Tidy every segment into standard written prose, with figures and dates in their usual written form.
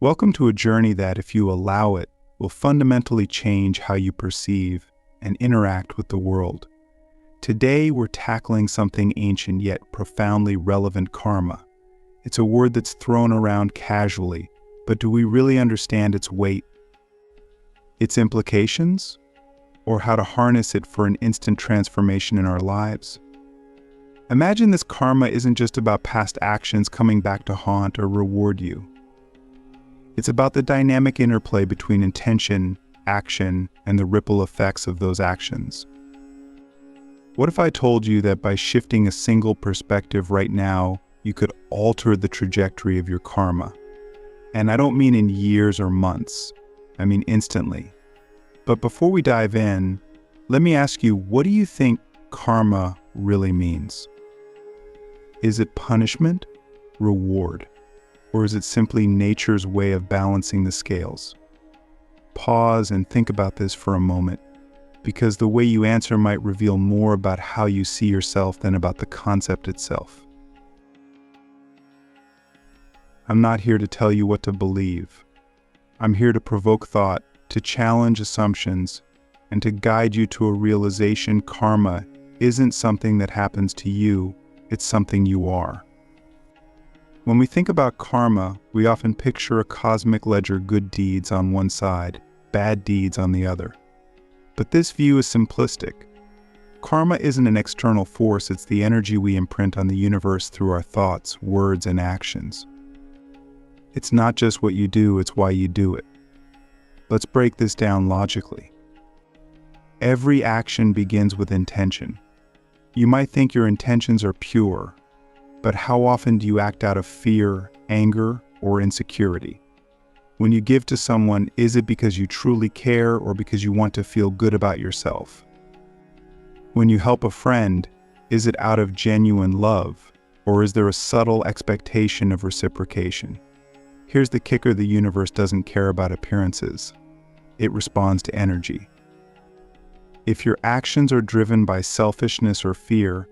Welcome to a journey that, if you allow it, will fundamentally change how you perceive and interact with the world. Today, we're tackling something ancient yet profoundly relevant: karma. It's a word that's thrown around casually, but do we really understand its weight, its implications, or how to harness it for an instant transformation in our lives? Imagine this karma isn't just about past actions coming back to haunt or reward you. It's about the dynamic interplay between intention, action, and the ripple effects of those actions. What if I told you that by shifting a single perspective right now, you could alter the trajectory of your karma? And I don't mean in years or months, I mean instantly. But before we dive in, let me ask you, what do you think karma really means? Is it punishment, reward, or is it simply nature's way of balancing the scales? Pause and think about this for a moment, because the way you answer might reveal more about how you see yourself than about the concept itself. I'm not here to tell you what to believe. I'm here to provoke thought, to challenge assumptions, and to guide you to a realization: karma isn't something that happens to you, it's something you are. When we think about karma, we often picture a cosmic ledger: good deeds on one side, bad deeds on the other. But this view is simplistic. Karma isn't an external force, it's the energy we imprint on the universe through our thoughts, words, and actions. It's not just what you do, it's why you do it. Let's break this down logically. Every action begins with intention. You might think your intentions are pure, but how often do you act out of fear, anger, or insecurity? When you give to someone, is it because you truly care or because you want to feel good about yourself? When you help a friend, is it out of genuine love, or is there a subtle expectation of reciprocation? Here's the kicker: the universe doesn't care about appearances. It responds to energy. If your actions are driven by selfishness or fear,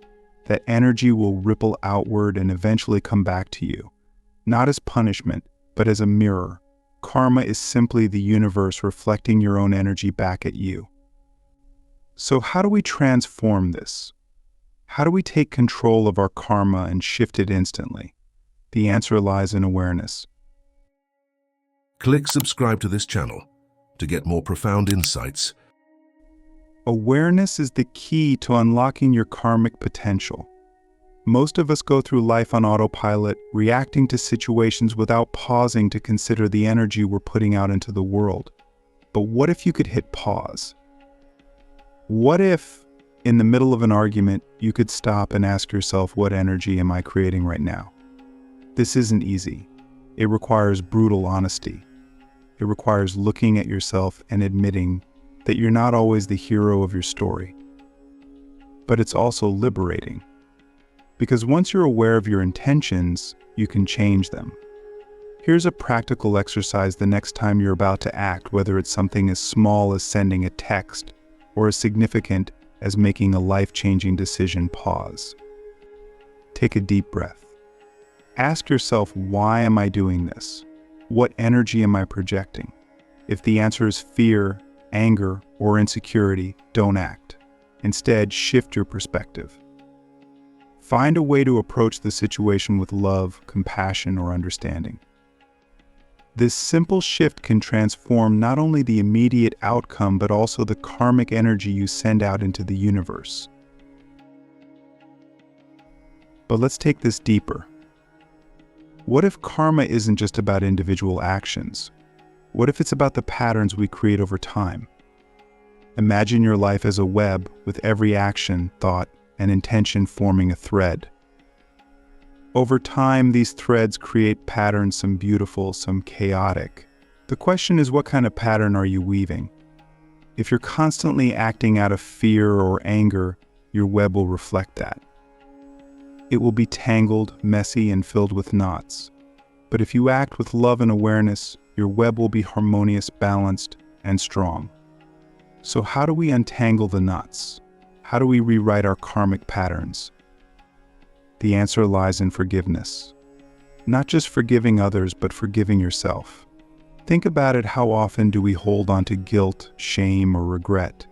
that energy will ripple outward and eventually come back to you, not as punishment, but as a mirror. Karma is simply the universe reflecting your own energy back at you. So how do we transform this? How do we take control of our karma and shift it instantly? The answer lies in awareness. Click subscribe to this channel to get more profound insights. Awareness is the key to unlocking your karmic potential. Most of us go through life on autopilot, reacting to situations without pausing to consider the energy we're putting out into the world. But what if you could hit pause? What if, in the middle of an argument, you could stop and ask yourself, what energy am I creating right now? This isn't easy. It requires brutal honesty. It requires looking at yourself and admitting that you're not always the hero of your story. But it's also liberating. Because once you're aware of your intentions, you can change them. Here's a practical exercise the next time you're about to act, whether it's something as small as sending a text or as significant as making a life-changing decision. Pause. Take a deep breath. Ask yourself, why am I doing this? What energy am I projecting? If the answer is fear, anger, or insecurity, don't act. Instead, shift your perspective. Find a way to approach the situation with love, compassion, or understanding. This simple shift can transform not only the immediate outcome, but also the karmic energy you send out into the universe. But let's take this deeper. What if karma isn't just about individual actions? What if it's about the patterns we create over time? Imagine your life as a web, with every action, thought, and intention forming a thread. Over time, these threads create patterns, some beautiful, some chaotic. The question is, what kind of pattern are you weaving? If you're constantly acting out of fear or anger, your web will reflect that. It will be tangled, messy, and filled with knots. But if you act with love and awareness, your web will be harmonious, balanced, and strong. So how do we untangle the knots? How do we rewrite our karmic patterns? The answer lies in forgiveness. Not just forgiving others, but forgiving yourself. Think about it. How often do we hold on to guilt, shame, or regret?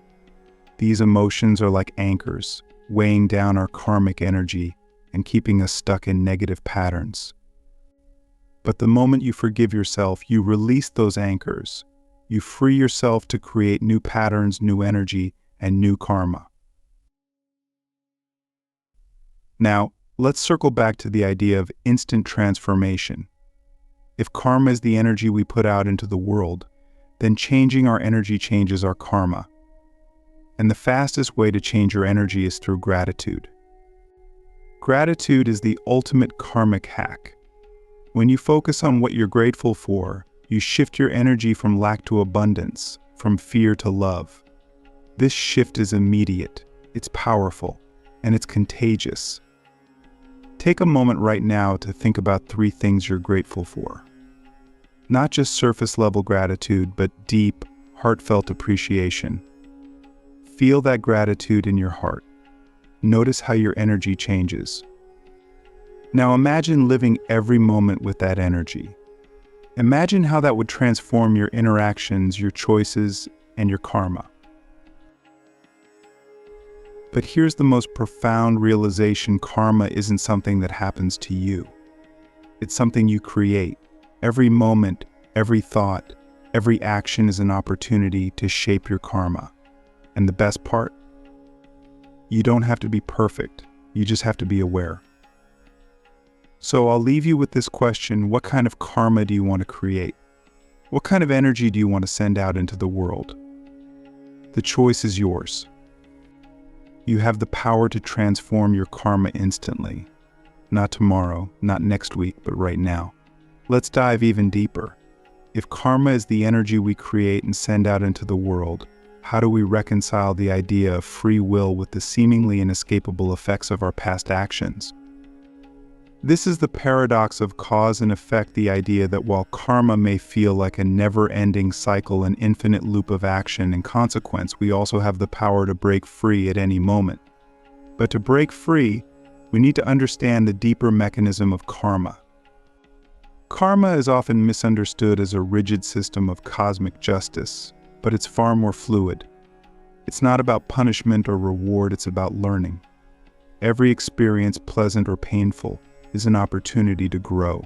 These emotions are like anchors, weighing down our karmic energy and keeping us stuck in negative patterns. But the moment you forgive yourself, you release those anchors. You free yourself to create new patterns, new energy, and new karma. Now, let's circle back to the idea of instant transformation. If karma is the energy we put out into the world, then changing our energy changes our karma. And the fastest way to change your energy is through gratitude. Gratitude is the ultimate karmic hack. When you focus on what you're grateful for, you shift your energy from lack to abundance, from fear to love. This shift is immediate, it's powerful, and it's contagious. Take a moment right now to think about 3 things you're grateful for. Not just surface-level gratitude, but deep, heartfelt appreciation. Feel that gratitude in your heart. Notice how your energy changes. Now imagine living every moment with that energy. Imagine how that would transform your interactions, your choices, and your karma. But here's the most profound realization: karma isn't something that happens to you. It's something you create. Every moment, every thought, every action is an opportunity to shape your karma. And the best part? You don't have to be perfect. You just have to be aware. So I'll leave you with this question: what kind of karma do you want to create? What kind of energy do you want to send out into the world? The choice is yours. You have the power to transform your karma instantly. Not tomorrow, not next week, but right now. Let's dive even deeper. If karma is the energy we create and send out into the world, how do we reconcile the idea of free will with the seemingly inescapable effects of our past actions? This is the paradox of cause and effect, the idea that while karma may feel like a never-ending cycle, an infinite loop of action and consequence, we also have the power to break free at any moment. But to break free, we need to understand the deeper mechanism of karma. Karma is often misunderstood as a rigid system of cosmic justice, but it's far more fluid. It's not about punishment or reward, it's about learning. Every experience, pleasant or painful, is an opportunity to grow.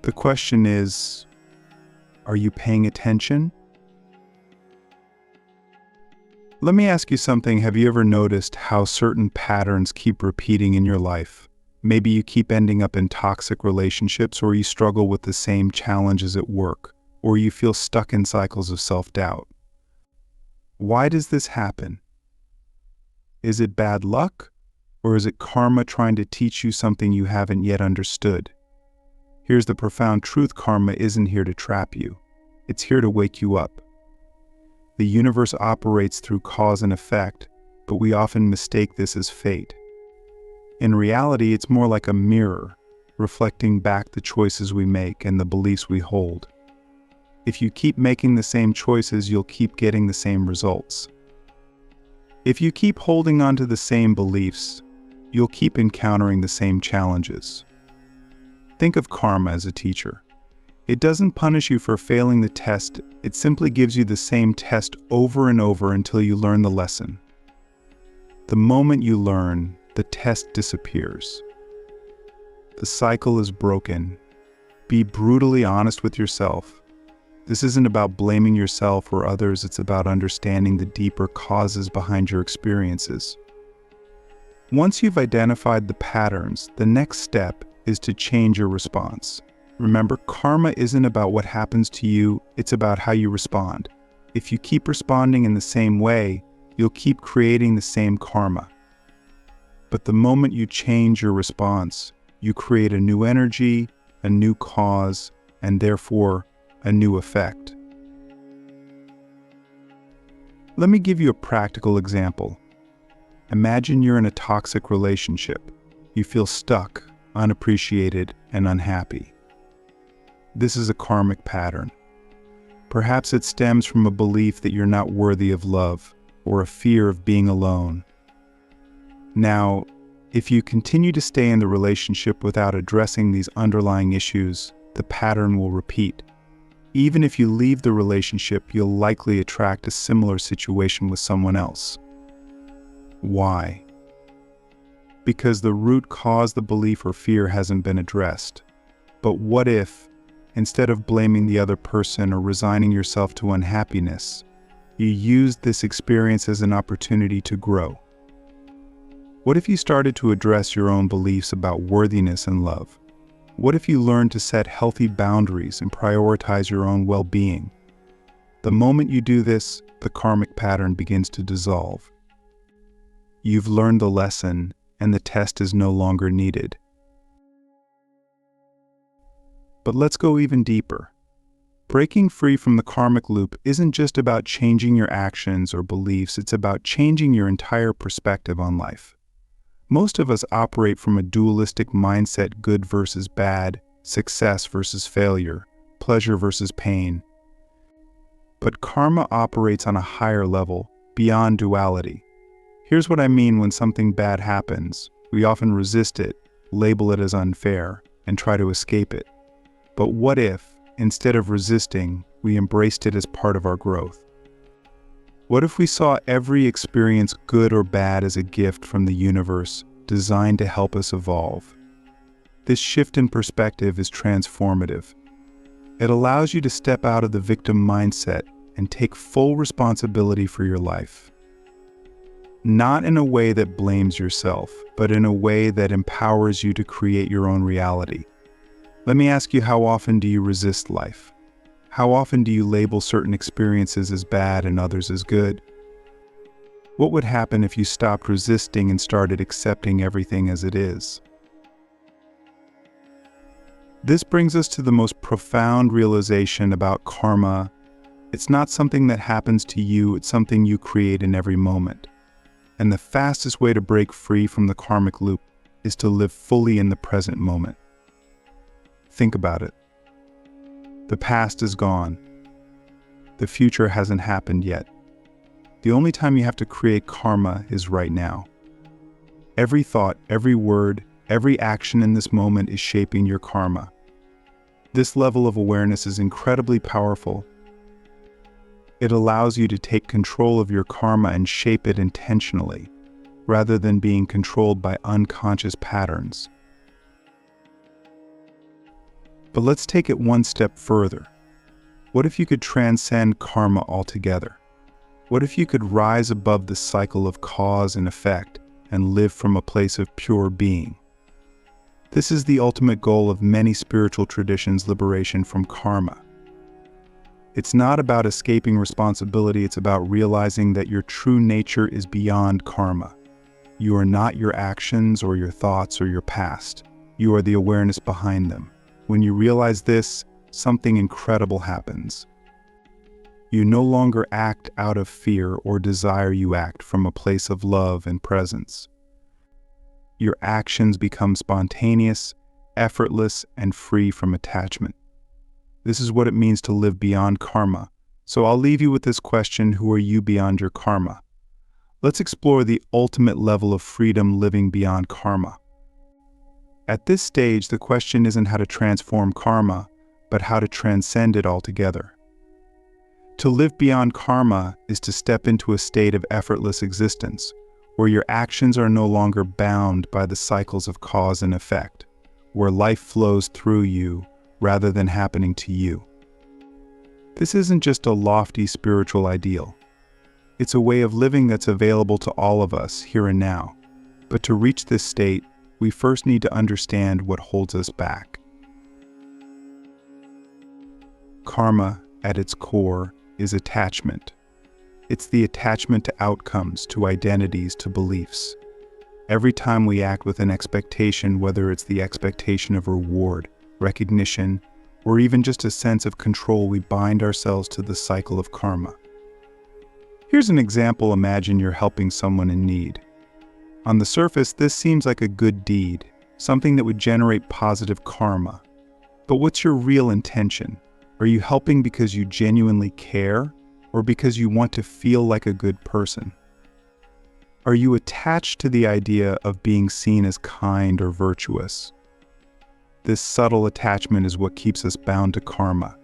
The question is, are you paying attention? Let me ask you something. Have you ever noticed how certain patterns keep repeating in your life? Maybe you keep ending up in toxic relationships, or you struggle with the same challenges at work, or you feel stuck in cycles of self-doubt. Why does this happen? Is it bad luck? Or is it karma trying to teach you something you haven't yet understood? Here's the profound truth: karma isn't here to trap you. It's here to wake you up. The universe operates through cause and effect, but we often mistake this as fate. In reality, it's more like a mirror, reflecting back the choices we make and the beliefs we hold. If you keep making the same choices, you'll keep getting the same results. If you keep holding on to the same beliefs, you'll keep encountering the same challenges. Think of karma as a teacher. It doesn't punish you for failing the test, it simply gives you the same test over and over until you learn the lesson. The moment you learn, the test disappears. The cycle is broken. Be brutally honest with yourself. This isn't about blaming yourself or others, it's about understanding the deeper causes behind your experiences. Once you've identified the patterns, the next step is to change your response. Remember, karma isn't about what happens to you, it's about how you respond. If you keep responding in the same way, you'll keep creating the same karma. But the moment you change your response, you create a new energy, a new cause, and therefore a new effect. Let me give you a practical example. Imagine you're in a toxic relationship. You feel stuck, unappreciated, and unhappy. This is a karmic pattern. Perhaps it stems from a belief that you're not worthy of love, or a fear of being alone. Now, if you continue to stay in the relationship without addressing these underlying issues, the pattern will repeat. Even if you leave the relationship, you'll likely attract a similar situation with someone else. Why? Because the root cause, the belief or fear, hasn't been addressed. But what if, instead of blaming the other person or resigning yourself to unhappiness, you used this experience as an opportunity to grow? What if you started to address your own beliefs about worthiness and love? What if you learned to set healthy boundaries and prioritize your own well-being? The moment you do this, the karmic pattern begins to dissolve. You've learned the lesson, and the test is no longer needed. But let's go even deeper. Breaking free from the karmic loop isn't just about changing your actions or beliefs, it's about changing your entire perspective on life. Most of us operate from a dualistic mindset: good versus bad, success versus failure, pleasure versus pain. But karma operates on a higher level, beyond duality. Here's what I mean: when something bad happens, we often resist it, label it as unfair, and try to escape it. But what if, instead of resisting, we embraced it as part of our growth? What if we saw every experience, good or bad, as a gift from the universe, designed to help us evolve? This shift in perspective is transformative. It allows you to step out of the victim mindset and take full responsibility for your life. Not in a way that blames yourself, but in a way that empowers you to create your own reality. Let me ask you, how often do you resist life? How often do you label certain experiences as bad and others as good? What would happen if you stopped resisting and started accepting everything as it is? This brings us to the most profound realization about karma. It's not something that happens to you, it's something you create in every moment. And the fastest way to break free from the karmic loop is to live fully in the present moment. Think about it. The past is gone. The future hasn't happened yet. The only time you have to create karma is right now. Every thought, every word, every action in this moment is shaping your karma. This level of awareness is incredibly powerful. It allows you to take control of your karma and shape it intentionally, rather than being controlled by unconscious patterns. But let's take it one step further. What if you could transcend karma altogether? What if you could rise above the cycle of cause and effect and live from a place of pure being? This is the ultimate goal of many spiritual traditions: liberation from karma. It's not about escaping responsibility, it's about realizing that your true nature is beyond karma. You are not your actions or your thoughts or your past. You are the awareness behind them. When you realize this, something incredible happens. You no longer act out of fear or desire, you act from a place of love and presence. Your actions become spontaneous, effortless, and free from attachment. This is what it means to live beyond karma. So I'll leave you with this question: who are you beyond your karma? Let's explore the ultimate level of freedom, living beyond karma. At this stage, the question isn't how to transform karma, but how to transcend it altogether. To live beyond karma is to step into a state of effortless existence, where your actions are no longer bound by the cycles of cause and effect, where life flows through you rather than happening to you. This isn't just a lofty spiritual ideal. It's a way of living that's available to all of us here and now. But to reach this state, we first need to understand what holds us back. Karma, at its core, is attachment. It's the attachment to outcomes, to identities, to beliefs. Every time we act with an expectation, whether it's the expectation of reward, recognition, or even just a sense of control, we bind ourselves to the cycle of karma. Here's an example. Imagine you're helping someone in need. On the surface, this seems like a good deed, something that would generate positive karma. But what's your real intention? Are you helping because you genuinely care, or because you want to feel like a good person? Are you attached to the idea of being seen as kind or virtuous? This subtle attachment is what keeps us bound to karma.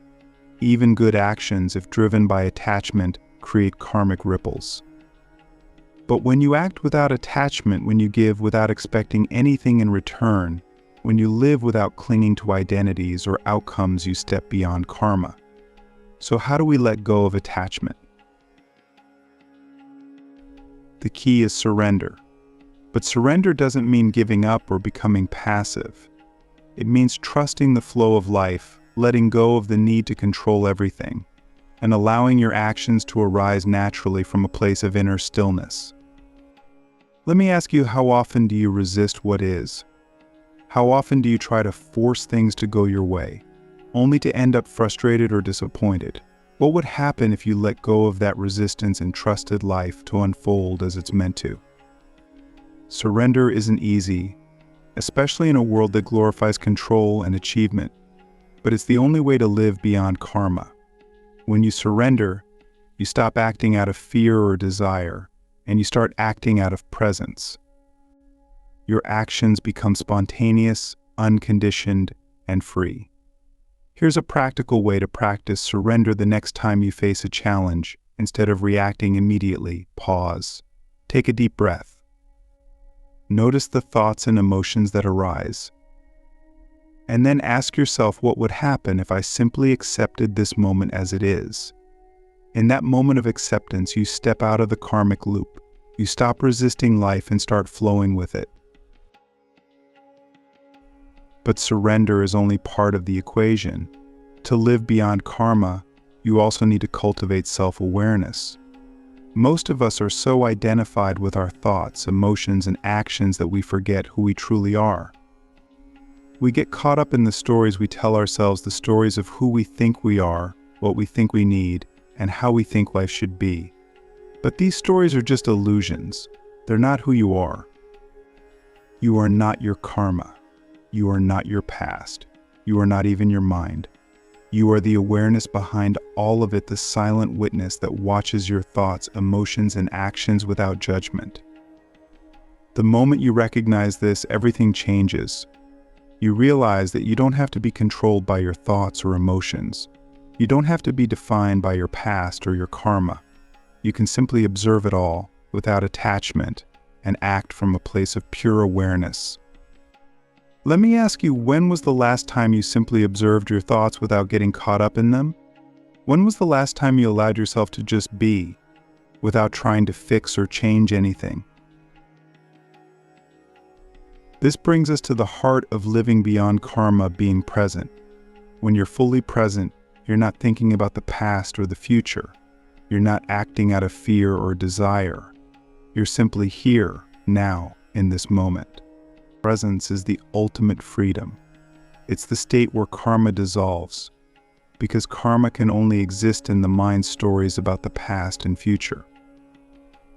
Even good actions, if driven by attachment, create karmic ripples. But when you act without attachment, when you give without expecting anything in return, when you live without clinging to identities or outcomes, you step beyond karma. So how do we let go of attachment? The key is surrender. But surrender doesn't mean giving up or becoming passive. It means trusting the flow of life, letting go of the need to control everything, and allowing your actions to arise naturally from a place of inner stillness. Let me ask you, how often do you resist what is? How often do you try to force things to go your way, only to end up frustrated or disappointed? What would happen if you let go of that resistance and trusted life to unfold as it's meant to? Surrender isn't easy, especially in a world that glorifies control and achievement, but it's the only way to live beyond karma. When you surrender, you stop acting out of fear or desire, and you start acting out of presence. Your actions become spontaneous, unconditioned, and free. Here's a practical way to practice surrender the next time you face a challenge. Instead of reacting immediately, pause. Take a deep breath. Notice the thoughts and emotions that arise. And then ask yourself, what would happen if I simply accepted this moment as it is? In that moment of acceptance, you step out of the karmic loop. You stop resisting life and start flowing with it. But surrender is only part of the equation. To live beyond karma, you also need to cultivate self-awareness. Most of us are so identified with our thoughts, emotions, and actions that we forget who we truly are. We get caught up in the stories we tell ourselves, the stories of who we think we are, what we think we need, and how we think life should be. But these stories are just illusions. They're not who you are. You are not your karma. You are not your past. You are not even your mind. You are the awareness behind all of it, the silent witness that watches your thoughts, emotions, and actions without judgment. The moment you recognize this, everything changes. You realize that you don't have to be controlled by your thoughts or emotions. You don't have to be defined by your past or your karma. You can simply observe it all without attachment and act from a place of pure awareness. Let me ask you, when was the last time you simply observed your thoughts without getting caught up in them? When was the last time you allowed yourself to just be, without trying to fix or change anything? This brings us to the heart of living beyond karma, being present. When you're fully present, you're not thinking about the past or the future. You're not acting out of fear or desire. You're simply here, now, in this moment. Presence is the ultimate freedom. It's the state where karma dissolves, because karma can only exist in the mind's stories about the past and future.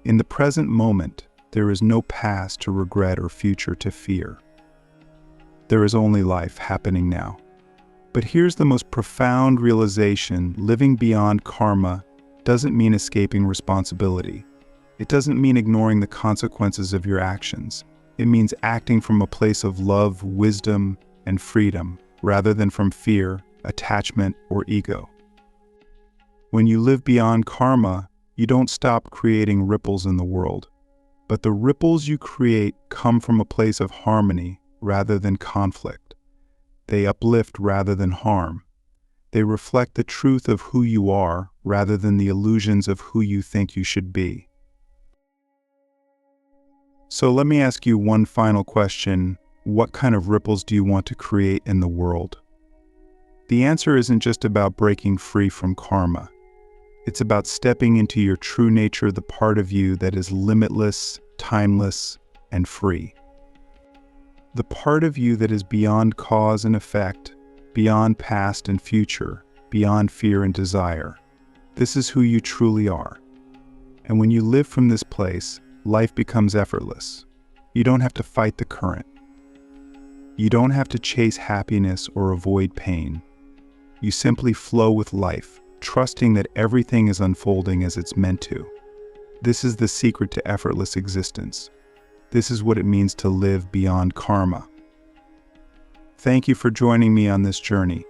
In the present moment, there is no past to regret or future to fear. There is only life happening now. But here's the most profound realization: living beyond karma doesn't mean escaping responsibility. It doesn't mean ignoring the consequences of your actions. It means acting from a place of love, wisdom, and freedom, rather than from fear, attachment, or ego. When you live beyond karma, you don't stop creating ripples in the world. But the ripples you create come from a place of harmony rather than conflict. They uplift rather than harm. They reflect the truth of who you are rather than the illusions of who you think you should be. So let me ask you one final question. What kind of ripples do you want to create in the world? The answer isn't just about breaking free from karma. It's about stepping into your true nature, the part of you that is limitless, timeless, and free. The part of you that is beyond cause and effect, beyond past and future, beyond fear and desire. This is who you truly are. And when you live from this place, life becomes effortless. You don't have to fight the current. You don't have to chase happiness or avoid pain. You simply flow with life, trusting that everything is unfolding as it's meant to. This is the secret to effortless existence. This is what it means to live beyond karma. Thank you for joining me on this journey.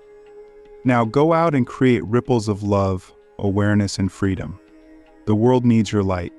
Now go out and create ripples of love, awareness, and freedom. The world needs your light.